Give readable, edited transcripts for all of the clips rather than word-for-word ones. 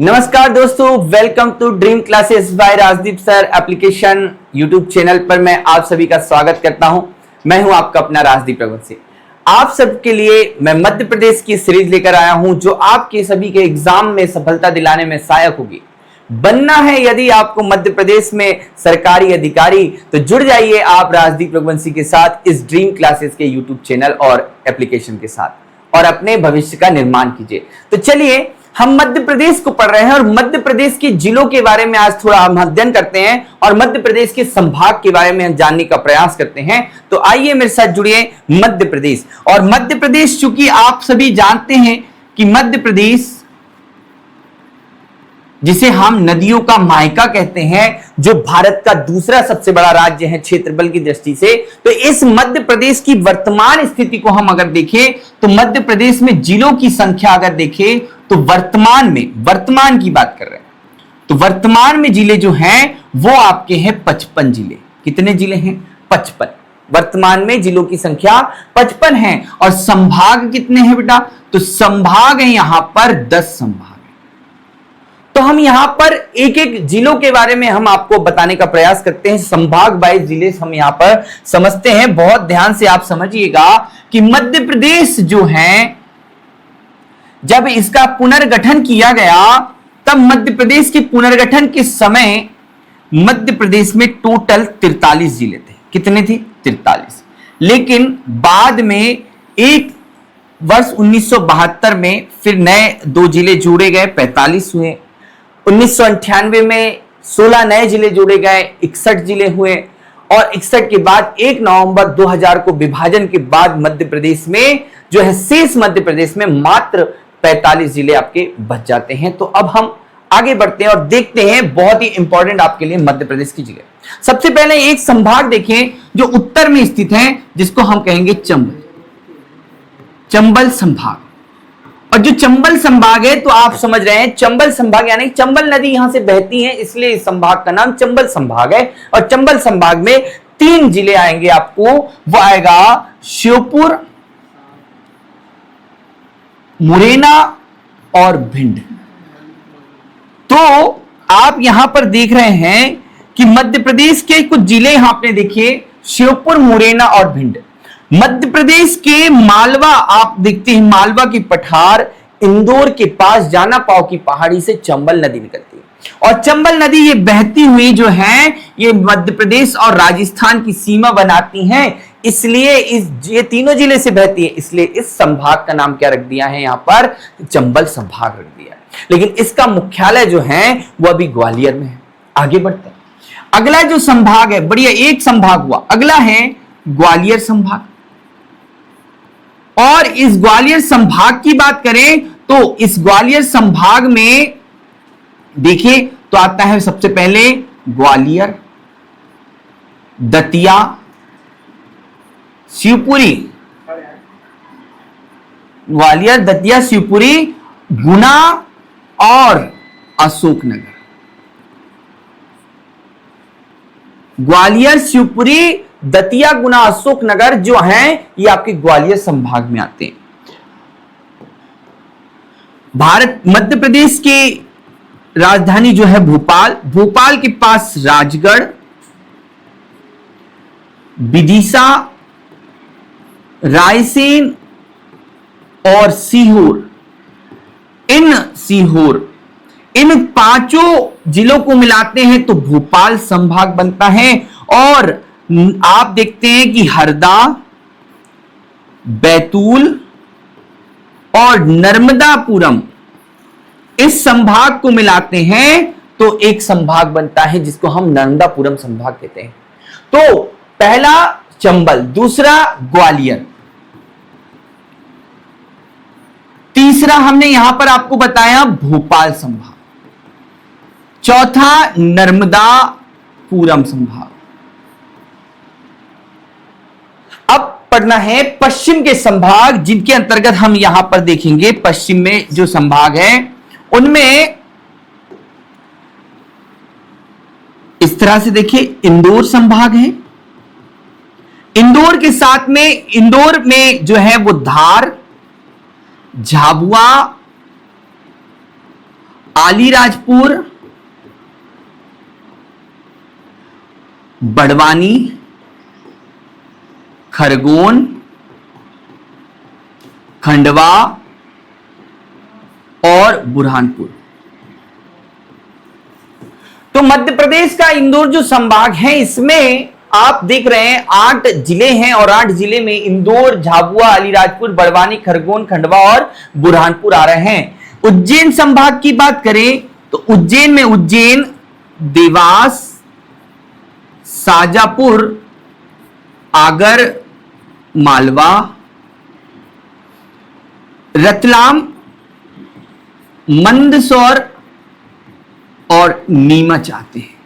नमस्कार दोस्तों, welcome to Dream Classes by Rajdeep sir application YouTube channel पर मैं आप सभी का स्वागत करता हूं। मैं हूं आपका अपना राजदीप रघुवंशी। आप सबके लिए मैं मध्य प्रदेश की सीरीज लेकर आया हूं जो आपके सभी के एग्जाम में सफलता दिलाने में सहायक होगी। बनना है यदि आपको मध्य प्रदेश में सरकारी अधिकारी, तो जुड़ जाइए आप राजदीप रघुवंशी के साथ इस ड्रीम क्लासेस के यूट्यूब चैनल और एप्लीकेशन के साथ और अपने भविष्य का निर्माण कीजिए। तो चलिए, हम मध्य प्रदेश को पढ़ रहे हैं और मध्य प्रदेश के जिलों के बारे में आज थोड़ा हम अध्ययन करते हैं और मध्य प्रदेश के संभाग के बारे में हम जानने का प्रयास करते हैं। तो आइए मेरे साथ जुड़िए। मध्य प्रदेश, और मध्य प्रदेश चूंकि आप सभी जानते हैं कि मध्य प्रदेश जिसे हम नदियों का मायका कहते हैं, जो भारत का दूसरा सबसे बड़ा राज्य है क्षेत्रफल की दृष्टि से, तो इस मध्य प्रदेश की वर्तमान स्थिति को हम अगर देखें तो मध्य प्रदेश में जिलों की संख्या अगर देखें तो वर्तमान की बात कर रहे हैं, तो वर्तमान में जिले जो हैं वो आपके हैं 55 जिले। कितने जिले हैं? 55। वर्तमान में जिलों की संख्या 55 है। और संभाग कितने हैं बेटा? तो संभाग है यहां पर 10 संभाग। तो हम यहां पर एक एक जिलों के बारे में हम आपको बताने का प्रयास करते हैं। संभाग वाइज जिले हम यहां पर समझते हैं। बहुत ध्यान से आप समझिएगा कि मध्य प्रदेश जो है, जब इसका पुनर्गठन किया गया तब मध्य प्रदेश के पुनर्गठन के समय मध्य प्रदेश में टोटल 43 जिले थे। कितने थे? 43। लेकिन बाद में एक वर्ष 1972 में फिर नए 2 जिले जोड़े गए, 45 हुए। 1998 में 16 नए जिले जोड़े गए, 61 जिले हुए। और 61 के बाद 1 नवंबर 2000 को विभाजन के बाद मध्य प्रदेश में जो है, शेष मध्य प्रदेश में मात्र 45 जिले आपके बच जाते हैं। तो अब हम आगे बढ़ते हैं और देखते हैं बहुत ही इंपॉर्टेंट आपके लिए मध्य प्रदेश की जिले। सबसे पहले एक संभाग देखें जो उत्तर में स्थित है, जिसको हम कहेंगे चंबल संभाग। और जो चंबल संभाग है, तो आप समझ रहे हैं चंबल संभाग यानी चंबल नदी यहां से बहती है, इसलिए इस संभाग का नाम चंबल संभाग है। और चंबल संभाग में 3 जिले आएंगे आपको, वो आएगा श्योपुर, मुरैना और भिंड। तो आप यहां पर देख रहे हैं कि मध्य प्रदेश के कुछ जिले यहां आपने देखिए, श्योपुर, मुरैना और भिंड। मध्य प्रदेश के मालवा आप देखते हैं, मालवा की पठार, इंदौर के पास जाना पाव की पहाड़ी से चंबल नदी निकलती है। और चंबल नदी ये बहती हुई जो है, ये मध्य प्रदेश और राजस्थान की सीमा बनाती हैं, इसलिए ये तीनों जिले से बहती है, इसलिए इस संभाग का नाम क्या रख दिया है यहां पर? चंबल संभाग रख दिया है। लेकिन इसका मुख्यालय जो है वो अभी ग्वालियर में है। आगे बढ़ते हैं। अगला जो संभाग है, बढ़िया, एक संभाग हुआ, अगला है ग्वालियर संभाग। और इस ग्वालियर संभाग की बात करें तो इस ग्वालियर संभाग में देखिए तो आता है सबसे पहले ग्वालियर, दतिया, शिवपुरी, ग्वालियर, दतिया, शिवपुरी, गुना और अशोकनगर। ग्वालियर, शिवपुरी, दतिया, गुना, अशोकनगर जो हैं ये आपके ग्वालियर संभाग में आते हैं। मध्य प्रदेश की राजधानी जो है भोपाल, भोपाल के पास राजगढ़, विदिशा, रायसेन और सीहोर। इन 5 जिलों को मिलाते हैं तो भोपाल संभाग बनता है। और आप देखते हैं कि हरदा, बैतूल और नर्मदापुरम इस संभाग को मिलाते हैं तो एक संभाग बनता है जिसको हम नर्मदापुरम संभाग कहते हैं। तो पहला चंबल, दूसरा ग्वालियर, तीसरा हमने यहां पर आपको बताया भोपाल संभाग, चौथा नर्मदापुरम संभाग। अब पढ़ना है पश्चिम के संभाग, जिनके अंतर्गत हम यहां पर देखेंगे पश्चिम में जो संभाग है उनमें इस तरह से देखिए, इंदौर संभाग है। इंदौर के साथ में, इंदौर में जो है वो धार, झाबुआ अलीराजपुर, बड़वानी, खरगोन, खंडवा और बुरहानपुर। तो मध्य प्रदेश का इंदौर जो संभाग है इसमें आप देख रहे हैं 8 जिले हैं और 8 जिले में इंदौर, झाबुआ, अलीराजपुर, बड़वानी, खरगोन, खंडवा और बुरहानपुर आ रहे हैं। उज्जैन संभाग की बात करें तो उज्जैन में उज्जैन, देवास, शाजापुर, आगर मालवा, रतलाम, मंदसौर और नीमच आते हैं।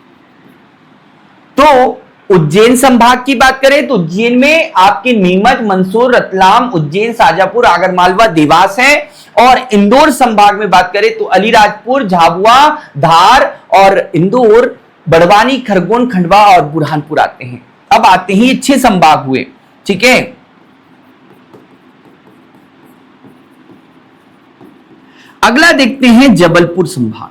तो उज्जैन संभाग की बात करें तो उज्जैन में आपके नीमच, मंदसौर, रतलाम, उज्जैन, शाजापुर, आगरमालवा, देवास है। और इंदौर संभाग में बात करें तो अलीराजपुर, झाबुआ, धार और इंदौर, बड़वानी, खरगोन, खंडवा और बुरहानपुर आते हैं। अब आते हैं ये 6 संभाग हुए, ठीक है। अगला देखते हैं जबलपुर संभाग।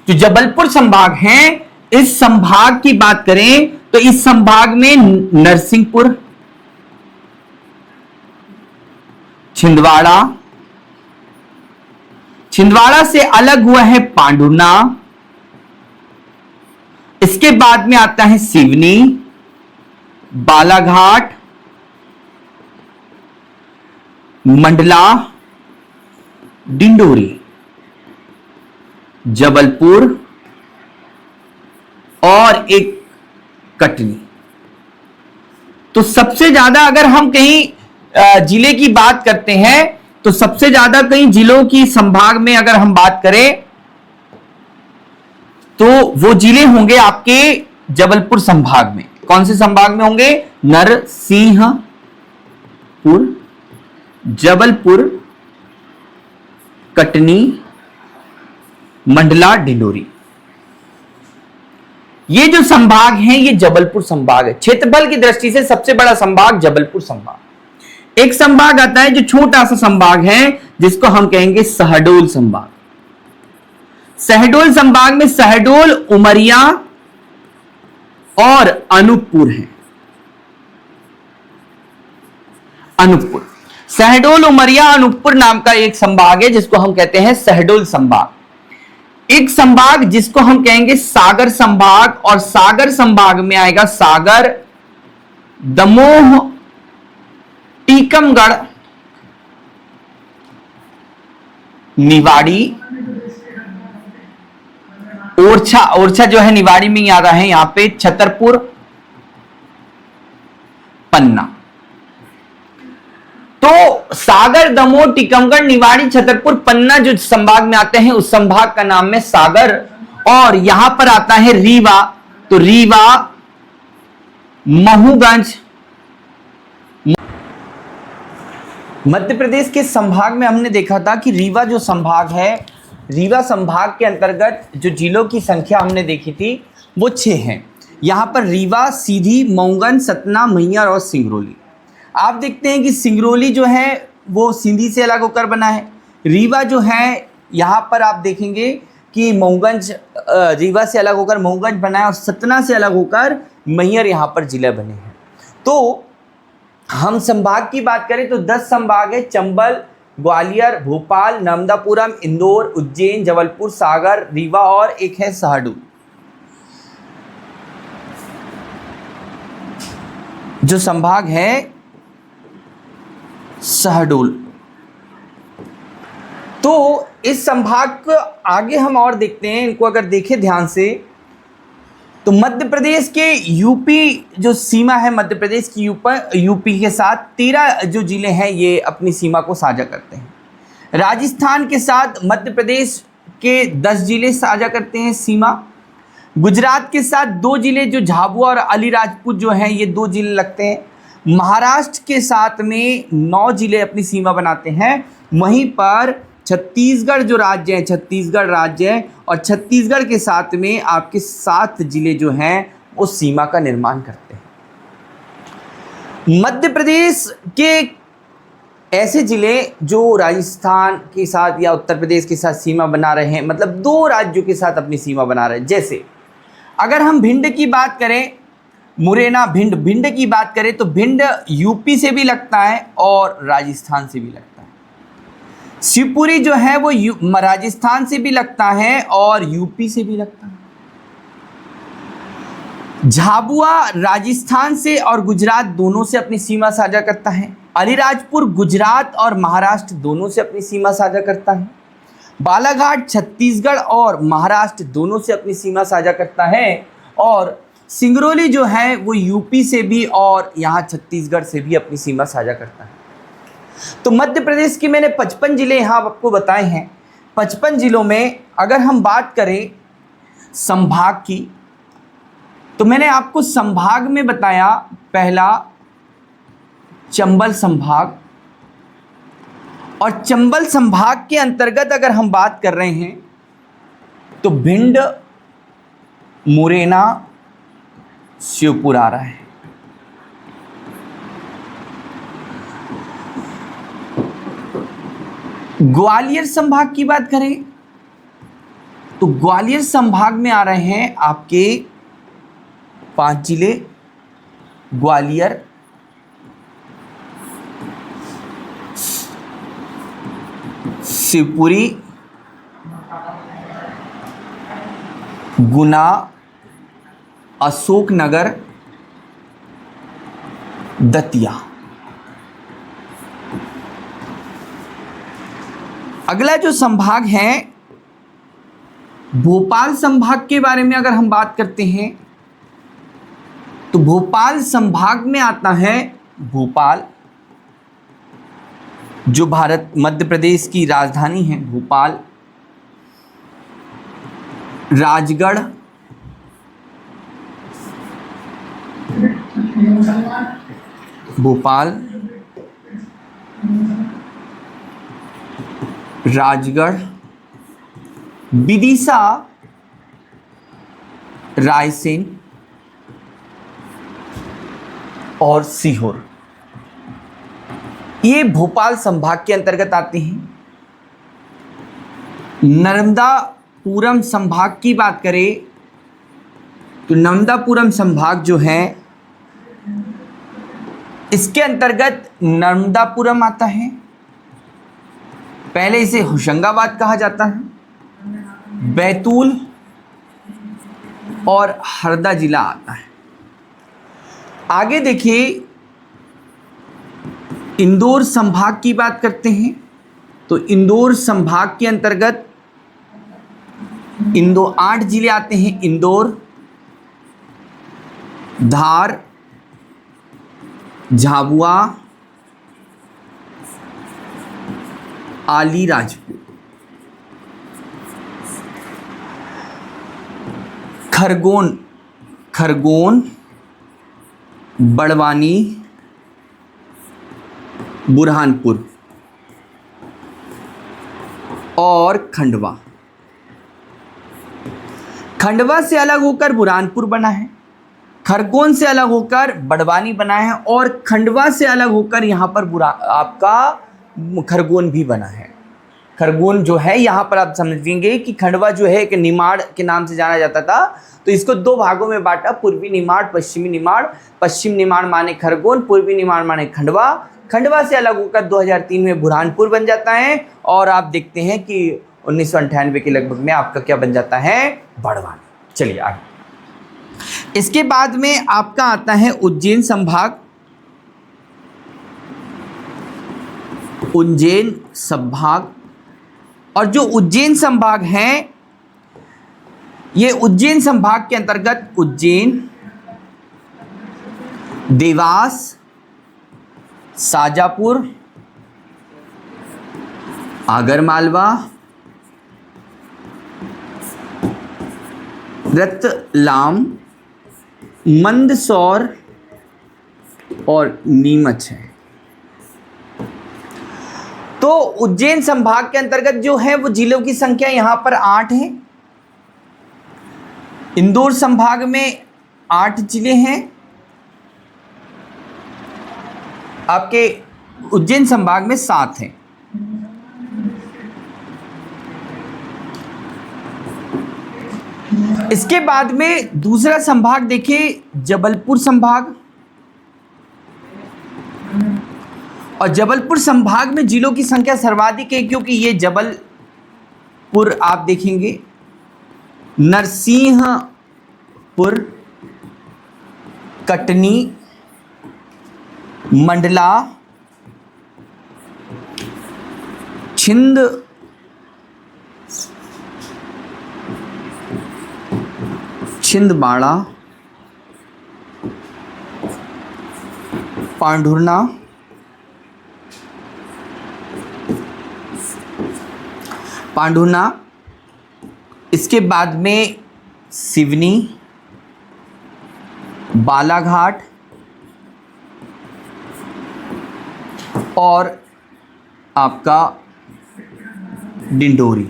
जो जबलपुर संभाग है, इस संभाग की बात करें तो इस संभाग में नरसिंहपुर, छिंदवाड़ा, छिंदवाड़ा से अलग हुआ है पांडुना, इसके बाद में आता है सिवनी, बालाघाट, मंडला, डिंडोरी, जबलपुर और एक कटनी। तो सबसे ज्यादा अगर हम कहीं जिले की बात करते हैं तो सबसे ज्यादा कई जिलों की संभाग में अगर हम बात करें तो वो जिले होंगे आपके जबलपुर संभाग में। कौन से संभाग में होंगे? नरसिंहपुर, जबलपुर, कटनी, मंडला, डिंडोरी। ये जो संभाग हैं ये जबलपुर संभाग है। क्षेत्रफल की दृष्टि से सबसे बड़ा संभाग जबलपुर संभाग। एक संभाग आता है जो छोटा सा संभाग है जिसको हम कहेंगे शहडोल संभाग। शहडोल संभाग में शहडोल, उमरिया और अनूपपुर है। अनूपपुर, शहडोल, उमरिया, अनूपपुर नाम का एक संभाग है जिसको हम कहते हैं शहडोल संभाग। एक संभाग जिसको हम कहेंगे सागर संभाग, और सागर संभाग में आएगा सागर, दमोह, टीकमगढ़, निवाड़ी, ओरछा, ओरछा जो है निवाड़ी में ही आ रहा है यहां पे, छतरपुर, पन्ना। तो सागर, दमोह, टीकमगढ़, निवाड़ी, छतरपुर, पन्ना जो संभाग में आते हैं उस संभाग का नाम है सागर। और यहां पर आता है रीवा, तो रीवा, महूगंज। मध्य प्रदेश के संभाग में हमने देखा था कि रीवा जो संभाग है, रीवा संभाग के अंतर्गत जो जिलों की संख्या हमने देखी थी वो 6 हैं। यहां पर रीवा, सीधी, मऊगंज, सतना, मैहर और सिंगरौली। आप देखते हैं कि सिंगरौली जो है वो सिंधी से अलग होकर बना है। रीवा जो है यहाँ पर आप देखेंगे कि मऊगंज, रीवा से अलग होकर मऊगंज बना है और सतना से अलग होकर मैहर यहाँ पर जिले बने हैं। तो हम संभाग की बात करें तो 10 संभाग है। चंबल, ग्वालियर, भोपाल, नर्मदापुरम, इंदौर, उज्जैन, जबलपुर, सागर, रीवा और एक है शहडोल। जो संभाग है शहडोल। तो इस संभाग को आगे हम और देखते हैं। इनको अगर देखें ध्यान से तो मध्य प्रदेश के यूपी जो सीमा है, मध्य प्रदेश की यूपी के साथ 13 जो जिले हैं ये अपनी सीमा को साझा करते हैं। राजस्थान के साथ मध्य प्रदेश के 10 जिले साझा करते हैं सीमा। गुजरात के साथ 2 जिले जो झाबुआ और अलीराजपुर जो हैं ये 2 जिले लगते हैं। महाराष्ट्र के साथ में 9 जिले अपनी सीमा बनाते हैं। वहीं पर छत्तीसगढ़ जो राज्य है, छत्तीसगढ़ राज्य है, और छत्तीसगढ़ के साथ में आपके 7 जिले जो हैं वो सीमा का निर्माण करते हैं। मध्य प्रदेश के ऐसे जिले जो राजस्थान के साथ या उत्तर प्रदेश के साथ सीमा बना रहे हैं, मतलब दो राज्यों के साथ अपनी सीमा बना रहे हैं। जैसे अगर हम भिंड की बात करें, मुरैना भिंड की बात करें तो भिंड यूपी से भी लगता है और राजस्थान से भी लगता है। शिवपुरी जो है वो राजस्थान से भी लगता है और यूपी से भी लगता है। झाबुआ राजस्थान से और गुजरात दोनों से अपनी सीमा साझा करता है। अलीराजपुर गुजरात और महाराष्ट्र दोनों से अपनी सीमा साझा करता है। बालाघाट छत्तीसगढ़ और महाराष्ट्र दोनों से अपनी सीमा साझा करता है। और सिंगरौली जो है वो यूपी से भी और यहाँ छत्तीसगढ़ से भी अपनी सीमा साझा करता है। तो मध्य प्रदेश के मैंने 55 जिले यहाँ आपको बताए हैं। 55 जिलों में अगर हम बात करें संभाग की, तो मैंने आपको संभाग में बताया, पहला चंबल संभाग, और चंबल संभाग के अंतर्गत अगर हम बात कर रहे हैं तो भिंड, मुरैना, शिवपुर आ रहा है। ग्वालियर संभाग की बात करें तो ग्वालियर संभाग में आ रहे हैं आपके 5 जिले, ग्वालियर, शिवपुरी, गुना, अशोकनगर, दतिया। अगला जो संभाग है भोपाल संभाग के बारे में अगर हम बात करते हैं तो भोपाल संभाग में आता है भोपाल, जो भारत मध्य प्रदेश की राजधानी है भोपाल, राजगढ़, भोपाल, राजगढ़, विदिशा, रायसेन और सीहोर, ये भोपाल संभाग के अंतर्गत आते हैं। नर्मदापुरम संभाग की बात करें तो नर्मदापुरम संभाग जो है इसके अंतर्गत नर्मदापुरम आता है। पहले इसे होशंगाबाद कहा जाता है। बैतूल और हरदा जिला आता है। आगे देखिए इंदौर संभाग की बात करते हैं तो इंदौर संभाग के अंतर्गत 8 जिले आते हैं। इंदौर, धार, झाबुआ, अलीराजपुर, खरगोन, बड़वानी, बुरहानपुर और खंडवा। खंडवा से अलग होकर बुरहानपुर बना है, खरगोन से अलग होकर बड़वानी बना है और खंडवा से अलग होकर यहाँ पर आपका खरगोन भी बना है। खरगोन जो है यहाँ पर आप समझेंगे कि खंडवा जो है एक निमाड़ के नाम से जाना जाता था, तो इसको 2 भागों में बांटा, पूर्वी निमाड़, पश्चिमी निमाड़। पश्चिम निमाड़ माने खरगोन, पूर्वी निमाड़ माने खंडवा। खंडवा से अलग होकर 2003 में बुरहानपुर बन जाता है और आप देखते हैं कि 1998 के लगभग में आपका क्या बन जाता है, बड़वानी। चलिए आगे। इसके बाद में आपका आता है उज्जैन संभाग। उज्जैन संभाग, और जो उज्जैन संभाग है ये उज्जैन संभाग के अंतर्गत उज्जैन, देवास, शाजापुर, आगरमालवा, रतलाम, मंदसौर और नीमच है। तो उज्जैन संभाग के अंतर्गत जो है वो जिलों की संख्या यहां पर 8 है। इंदौर संभाग में 8 जिले हैं। आपके उज्जैन संभाग में 7 है। इसके बाद में दूसरा संभाग देखिए जबलपुर संभाग, और जबलपुर संभाग में जिलों की संख्या सर्वाधिक है क्योंकि ये जबलपुर आप देखेंगे, नरसिंहपुर, कटनी, मंडला, छिंदवाड़ा, पांढुर्णा, इसके बाद में सिवनी, बालाघाट और आपका डिंडोरी।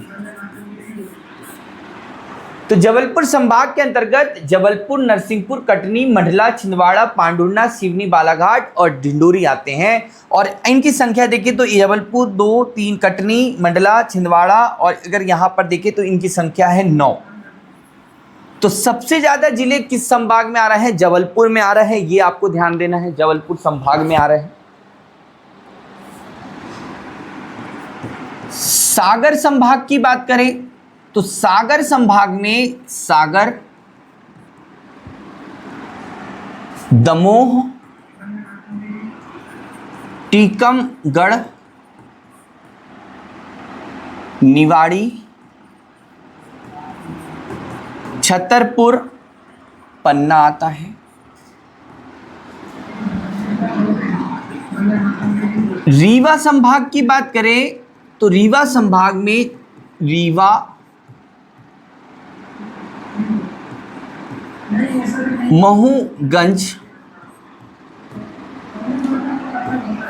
तो जबलपुर संभाग के अंतर्गत जबलपुर, नरसिंहपुर, कटनी, मंडला, छिंदवाड़ा, पांढुर्णा, सिवनी, बालाघाट और डिंडोरी आते हैं। और इनकी संख्या देखिए तो जबलपुर 2, 3, कटनी, मंडला, छिंदवाड़ा, और अगर यहां पर देखें तो इनकी संख्या है 9। तो सबसे ज्यादा जिले किस संभाग में आ रहे हैं? जबलपुर में आ रहे हैं, ये आपको ध्यान देना है, जबलपुर संभाग में आ रहे हैं। सागर संभाग की बात करें तो सागर संभाग में सागर, दमोह, टीकमगढ़, निवाड़ी, छतरपुर, पन्ना आता है। रीवा संभाग की बात करें तो रीवा संभाग में रीवा, महूगंज,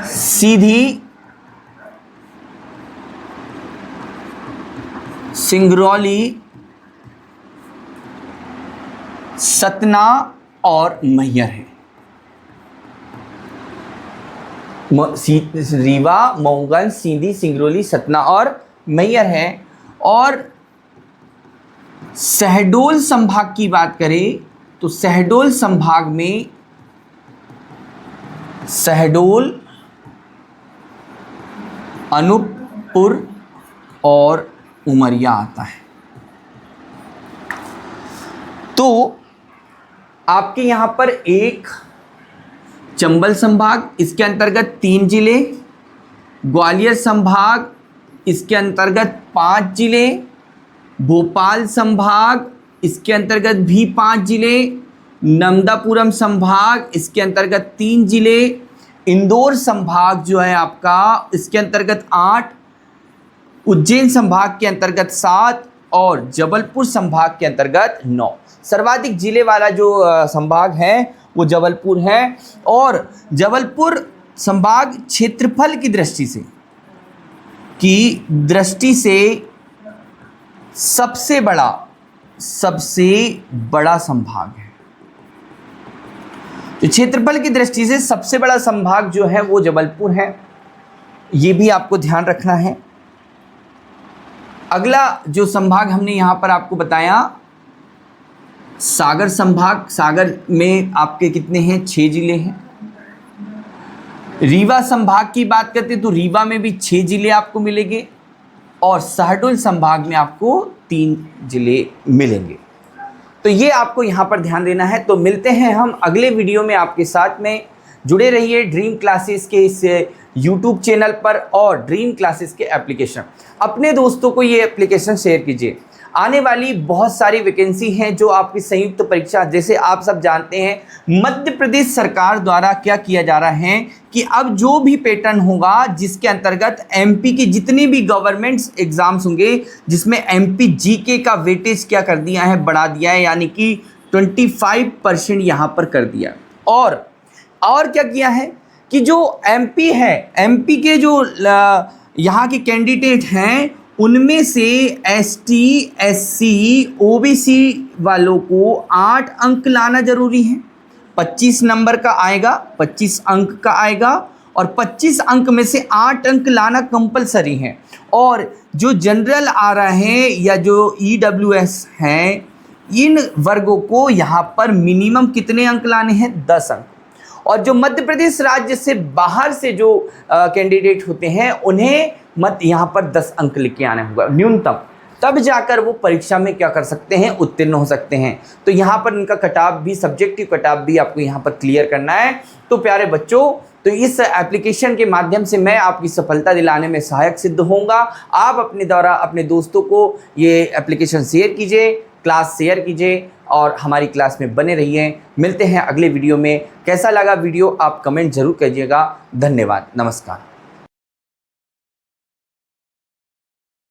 सीधी, सिंगरौली, सतना और मैहर है। रीवा, महूगंज, सीधी, सिंगरौली, सतना और मैहर है। और शहडोल संभाग की बात करें तो शहडोल संभाग में शहडोल, अनूपपुर और उमरिया आता है। तो आपके यहां पर एक चंबल संभाग, इसके अंतर्गत 3 जिले, ग्वालियर संभाग, इसके अंतर्गत 5 जिले, भोपाल संभाग, इसके अंतर्गत भी 5 जिले, नर्मदापुरम संभाग, इसके अंतर्गत 3 जिले, इंदौर संभाग जो है आपका, इसके अंतर्गत 8, उज्जैन संभाग के अंतर्गत 7 और जबलपुर संभाग के अंतर्गत 9। सर्वाधिक जिले वाला जो संभाग है वो जबलपुर है। और जबलपुर संभाग क्षेत्रफल की दृष्टि से सबसे बड़ा संभाग है। तो क्षेत्रफल की दृष्टि से सबसे बड़ा संभाग जो है वो जबलपुर है, ये भी आपको ध्यान रखना है। अगला जो संभाग हमने यहां पर आपको बताया सागर संभाग, सागर में आपके कितने हैं? 6 जिले हैं। रीवा संभाग की बात करते तो रीवा में भी 6 जिले आपको मिलेंगे और शहडोल संभाग में आपको 3 जिले मिलेंगे। तो ये आपको यहाँ पर ध्यान देना है। तो मिलते हैं हम अगले वीडियो में आपके साथ में। जुड़े रहिए ड्रीम क्लासेस के इस यूट्यूब चैनल पर और ड्रीम क्लासेस के एप्लीकेशन। अपने दोस्तों को ये एप्लीकेशन शेयर कीजिए। आने वाली बहुत सारी वैकेंसी हैं जो आपकी संयुक्त परीक्षा, जैसे आप सब जानते हैं मध्य प्रदेश सरकार द्वारा क्या किया जा रहा है कि अब जो भी पैटर्न होगा जिसके अंतर्गत एमपी की जितनी भी गवर्नमेंट्स एग्जाम्स होंगे जिसमें एमपी जीके का वेटेज क्या कर दिया है, बढ़ा दिया है, यानी कि 25% यहाँ पर कर दिया। और क्या किया है कि जो एमपी है, एमपी के जो यहाँ के कैंडिडेट हैं उनमें से एसटी, एससी, ओबीसी वालों को 8 अंक लाना जरूरी है। 25 नंबर का आएगा, 25 अंक का आएगा और 25 अंक में से 8 अंक लाना कंपलसरी है। और जो जनरल आ रहा है या जो ईडब्ल्यूएस हैं, इन वर्गों को यहाँ पर मिनिमम कितने अंक लाने हैं? 10 अंक। और जो मध्य प्रदेश राज्य से बाहर से जो कैंडिडेट होते हैं उन्हें यहाँ पर 10 अंक लेके आना होगा न्यूनतम, तब जाकर वो परीक्षा में क्या कर सकते हैं? उत्तीर्ण हो सकते हैं। तो यहाँ पर इनका कटाव भी, सब्जेक्टिव कटाव भी आपको यहाँ पर क्लियर करना है। तो प्यारे बच्चों, तो इस एप्लीकेशन के माध्यम से मैं आपकी सफलता दिलाने में सहायक सिद्ध होऊंगा। आप अपने द्वारा अपने दोस्तों को ये एप्लीकेशन शेयर कीजिए, क्लास शेयर कीजिए और हमारी क्लास में बने रहिए। मिलते हैं अगले वीडियो में। कैसा लगा वीडियो आप कमेंट जरूर कीजिएगा। धन्यवाद, नमस्कार।